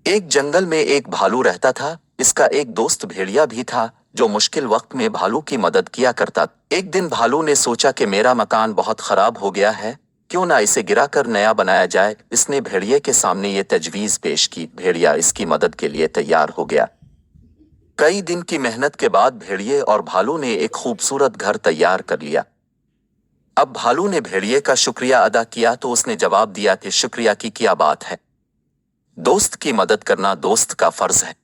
एक जंगल में एक भालू रहता था। इसका एक दोस्त भेड़िया भी था जो मुश्किल वक्त में भालू की मदद किया करता। एक दिन भालू ने सोचा कि मेरा मकान बहुत खराब हो गया है, क्यों ना इसे गिराकर नया बनाया जाए। इसने भेड़िए के सामने ये तजवीज पेश की। भेड़िया इसकी मदद के लिए तैयार हो गया। कई दिन की मेहनत के बाद भेड़िए और भालू ने एक खूबसूरत घर तैयार कर लिया। अब भालू ने भेड़िए का शुक्रिया अदा किया तो उसने जवाब दिया कि शुक्रिया की क्या बात है, दोस्त की मदद करना दोस्त का फर्ज है।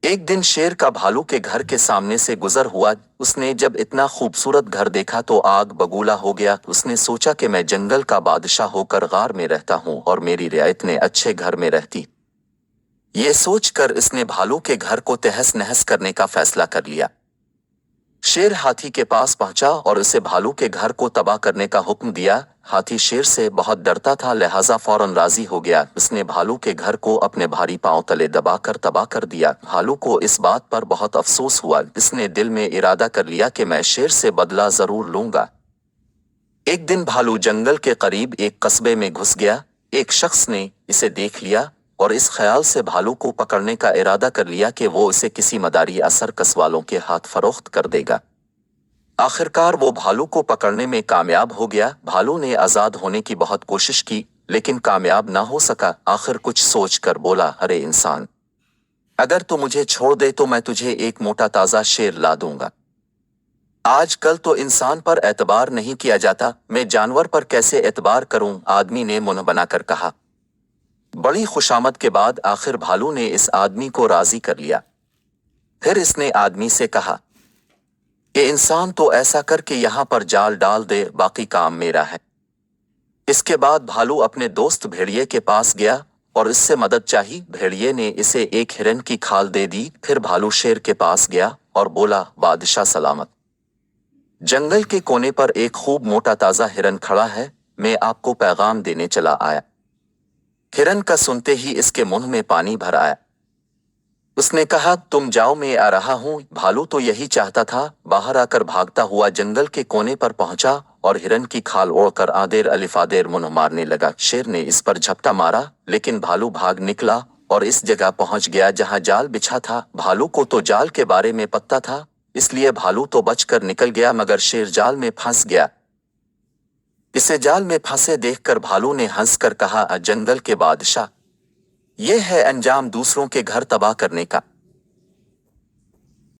एक दिन शेर का भालू के घर के सामने से गुजर हुआ। उसने जब इतना खूबसूरत घर देखा तो आग बबूला हो गया। उसने सोचा कि मैं जंगल का बादशाह होकर गार में रहता हूँ और मेरी रियायत ने अच्छे घर में रहती। ये सोचकर इसने भालू के घर को तहस नहस करने का फैसला कर लिया। शेर हाथी के पास पहुंचा और उसे भालू के घर को तबाह करने का हुक्म दिया। हाथी शेर से बहुत डरता था, लिहाजा फौरन राजी हो गया। उसने भालू के घर को अपने भारी पांव तले दबाकर तबाह कर दिया। भालू को इस बात पर बहुत अफसोस हुआ। इसने दिल में इरादा कर लिया कि मैं शेर से बदला जरूर लूंगा। एक दिन भालू जंगल के करीब एक कस्बे में घुस गया। एक शख्स ने इसे देख लिया और इस ख्याल से भालू को पकड़ने का इरादा कर लिया कि वो इसे किसी मदारी या सर्कस वालों के हाथ फरोख्त कर देगा। आखिरकार वो भालू को पकड़ने में कामयाब हो गया। भालू ने आजाद होने की बहुत कोशिश की लेकिन कामयाब ना हो सका। आखिर कुछ सोचकर बोला, अरे इंसान, अगर तू मुझे छोड़ दे तो मैं तुझे एक मोटा ताजा शेर ला दूंगा। आजकल तो इंसान पर एतबार नहीं किया जाता, मैं जानवर पर कैसे एतबार करूं? आदमी ने मुंह बनाकर कहा। बड़ी खुशामद के बाद आखिर भालू ने इस आदमी को राजी कर लिया। फिर इसने आदमी से कहा कि इंसान तो ऐसा कर के यहाँ पर जाल डाल दे, बाकी काम मेरा है। इसके बाद भालू अपने दोस्त भेड़िए के पास गया और इससे मदद चाही। भेड़िए ने इसे एक हिरन की खाल दे दी। फिर भालू शेर के पास गया और बोला, बादशाह सलामत, जंगल के कोने पर एक खूब मोटा ताजा हिरन खड़ा है, मैं आपको पैगाम देने चला आया। हिरन का सुनते ही इसके मुंह में पानी भर आया। उसने कहा, तुम जाओ, मैं आ रहा हूं। भालू तो यही चाहता था। बाहर आकर भागता हुआ जंगल के कोने पर पहुंचा और हिरन की खाल ओढ़कर आदेर अलिफादेर मुंह मारने लगा। शेर ने इस पर झपटा मारा लेकिन भालू भाग निकला और इस जगह पहुंच गया जहां जाल बिछा था। भालू को तो जाल के बारे में पता था, इसलिए भालू तो बचकर निकल गया, मगर शेर जाल में फंस गया। इसे जाल में फंसे देखकर भालू ने हंसकर कहा, जंगल के बादशाह, यह है अंजाम दूसरों के घर तबाह करने का।